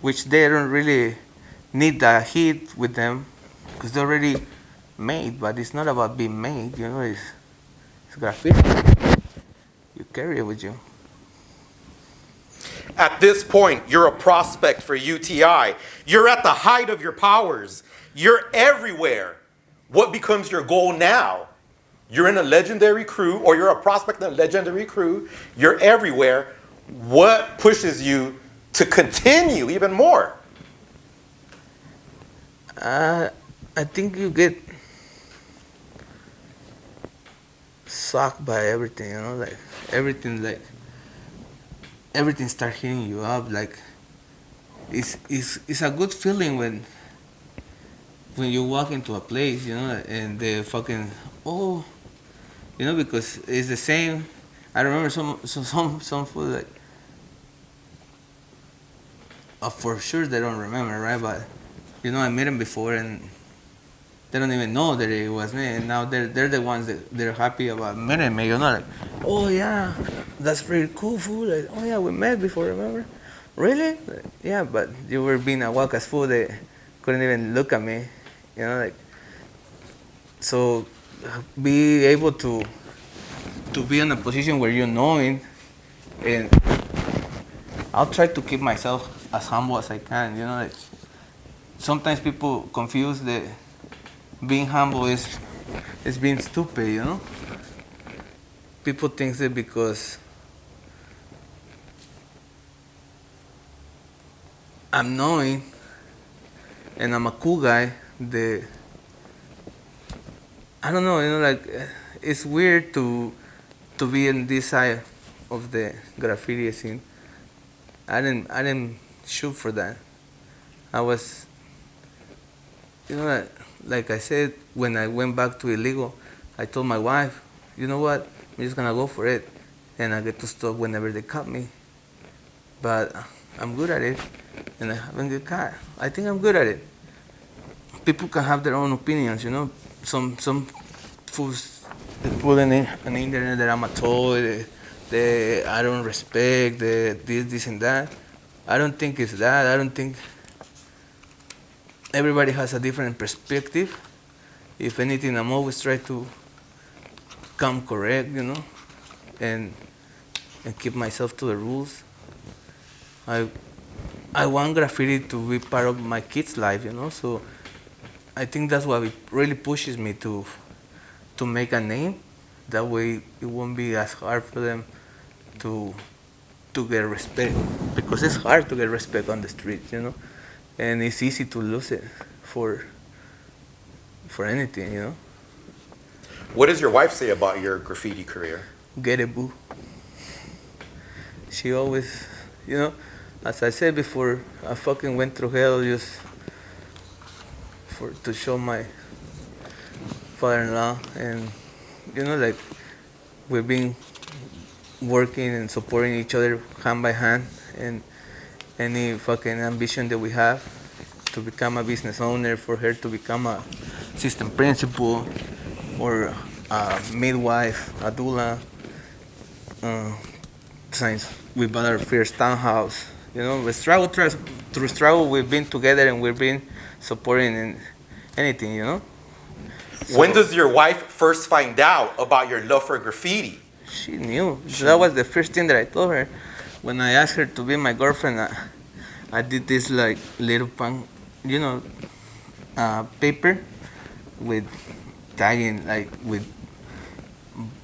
which they don't really need the heat with them because they're already made. But it's not about being made, you know. It's graffiti. You carry it with you. At this point, you're a prospect for UTI. You're at the height of your powers. You're everywhere. What becomes your goal now? You're in a legendary crew, or you're a prospect in a legendary crew. You're everywhere. What pushes you to continue even more? I think you get sucked by everything, you know, like everything start hitting you up. Like it's a good feeling when you walk into a place, you know, and they fucking oh, you know, because it's the same. I remember some food like for sure they don't remember, right? But you know, I met them before and they don't even know that it was me, and now they're the ones that they're happy about meeting me. You know, like, oh yeah, that's pretty cool, fool. Like, oh yeah, we met before, remember? Really? Like, yeah, but you were being a wacka's fool. They couldn't even look at me. You know, like, so be able to be in a position where you're knowing, and I'll try to keep myself as humble as I can. You know, like sometimes people confuse that being humble is being stupid. You know, people think that because I'm knowing and I'm a cool guy, that I don't know. You know, like it's weird to be in this side of the graffiti scene. I didn't shoot for that. I was, you know, like I said, when I went back to illegal, I told my wife, you know what, I'm just gonna go for it, and I get to stop whenever they cut me. But I'm good at it, and I haven't get caught. I think I'm good at it. People can have their own opinions, you know. Some fools that put on the internet that I'm a toy, that I don't respect, that this and that. I don't think it's that. I don't think everybody has a different perspective. If anything, I'm always trying to come correct, you know, and keep myself to the rules. I want graffiti to be part of my kids' life, you know. So I think that's what it really pushes me to make a name. That way, it won't be as hard for them to get respect, because it's hard to get respect on the street, you know, and it's easy to lose it for anything, you know. What does your wife say about your graffiti career? Get it, boo. She always, you know, as I said before, I fucking went through hell just to show my father-in-law, and you know, like we've been working and supporting each other hand by hand, and any fucking ambition that we have to become a business owner, for her to become a assistant principal or a midwife, a doula. Since we bought our first townhouse, you know, through struggle, we've been together and we've been supporting in anything, you know. So, when does your wife first find out about your love for graffiti? She knew. That was the first thing that I told her. When I asked her to be my girlfriend, I did this like little punk, you know, paper with tagging, like with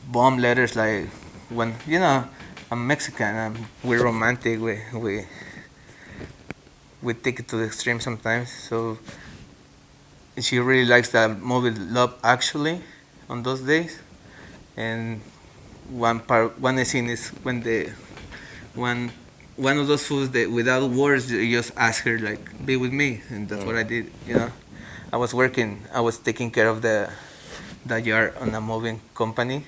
bomb letters, like when, you know, I'm Mexican, we're romantic, we take it to the extreme sometimes. So she really likes that movie Love Actually on those days, and one scene is when one of those fools that without words you just ask her like, be with me, and that's what I did, you know. I was taking care of the yard on a moving company,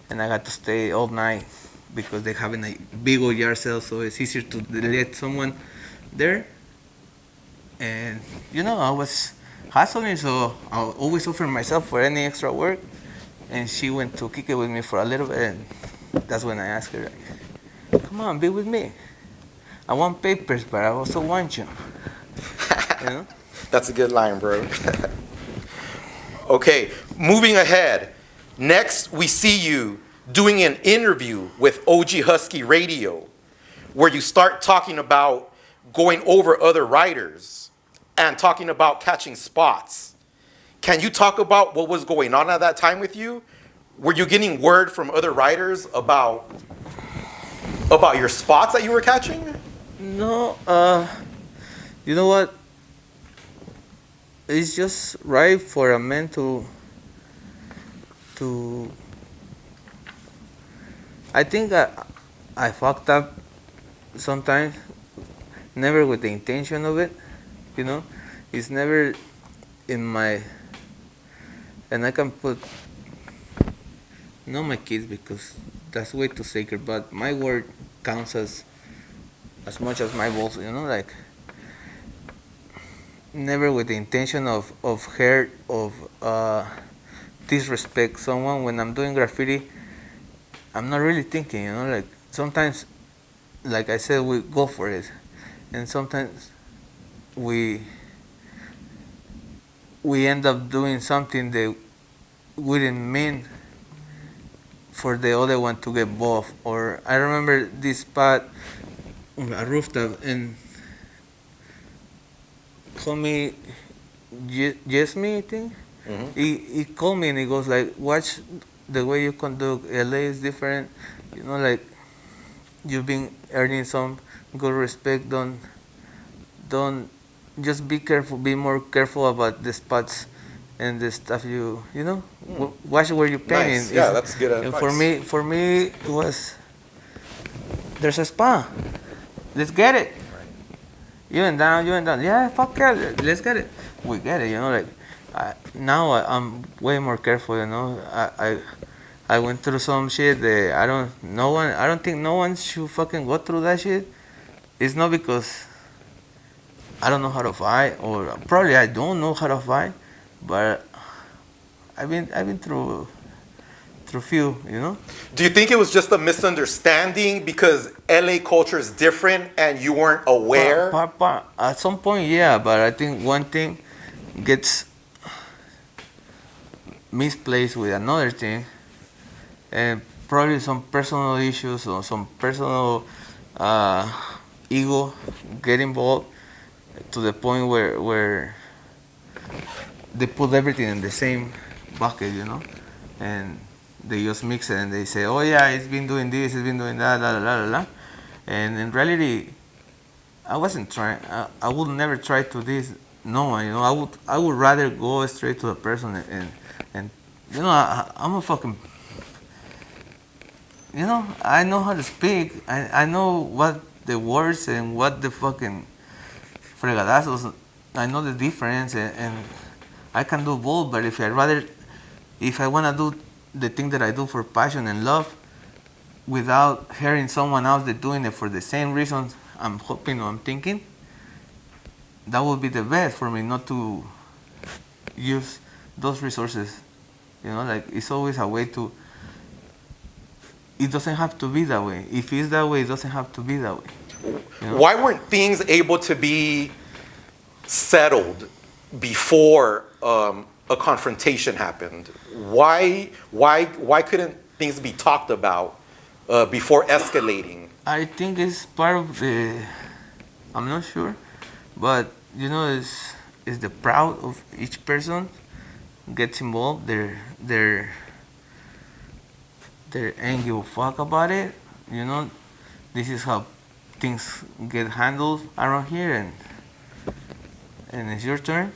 and I got to stay all night because they having a big old yard sale, so it's easier to let someone there. And you know, I was hustling, so I always offer myself for any extra work. And she went to kick it with me for a little bit, and that's when I asked her, like, come on, be with me. I want papers, but I also want you. You know? That's a good line, bro. Okay, moving ahead. Next, we see you doing an interview with OG Husky Radio, where you start talking about going over other writers and talking about catching spots. Can you talk about what was going on at that time with you? Were you getting word from other writers about your spots that you were catching? No, you know what? It's just right for a man to I think I fucked up sometimes, never with the intention of it, you know. It's never in my, and I can put not my kids because that's way too sacred, but my word counts as much as my balls, you know, like never with the intention of hurt, of disrespect someone. When I'm doing graffiti, I'm not really thinking, you know, like sometimes, like I said, we go for it, and sometimes we end up doing something that we didn't mean for the other one to get both. Or I remember this spot, a rooftop, and homie Jesme, I think, he called me and he goes like, watch the way you conduct. LA is different, you know, like you've been earning some good respect. Don't just be careful, be more careful about the spots and the stuff you know. Watch where you're painting. Nice. Yeah, that's good advice. For me it was, there's a spa, let's get it. You and down, yeah, fuck it, let's get it. We get it, you know, like now I'm way more careful, you know. I went through some shit that I don't think no one should fucking go through that shit. It's not because I don't know how to fight, or probably I don't know how to fight, but I've been through few, you know. Do you think it was just a misunderstanding because LA culture is different and you weren't aware? At some point, yeah, but I think one thing gets misplaced with another thing, and probably some personal issues or some personal ego get involved to the point where they put everything in the same bucket, you know, and they just mix it and they say, oh yeah, it's been doing this, it's been doing that, la la la la, and in reality, I wasn't trying. I would never try to this no one, you know. I would rather go straight to the person and you know, I'm a fucking, you know, I know how to speak. I know what the words and what the fucking fregadazos. I know the difference, and I can do both. But if I wanna do the thing that I do for passion and love, without hearing someone else that's doing it for the same reasons I'm hoping or I'm thinking, that would be the best for me, not to use those resources. You know, like it's always a way to. It doesn't have to be that way. If it's that way, it doesn't have to be that way. You know? Why weren't things able to be settled before a confrontation happened? Why couldn't things be talked about before escalating? I think it's part of the. I'm not sure, but you know, it's the proud of each person gets involved. They're ain't give a fuck about it. You know, this is how things get handled around here, and it's your turn.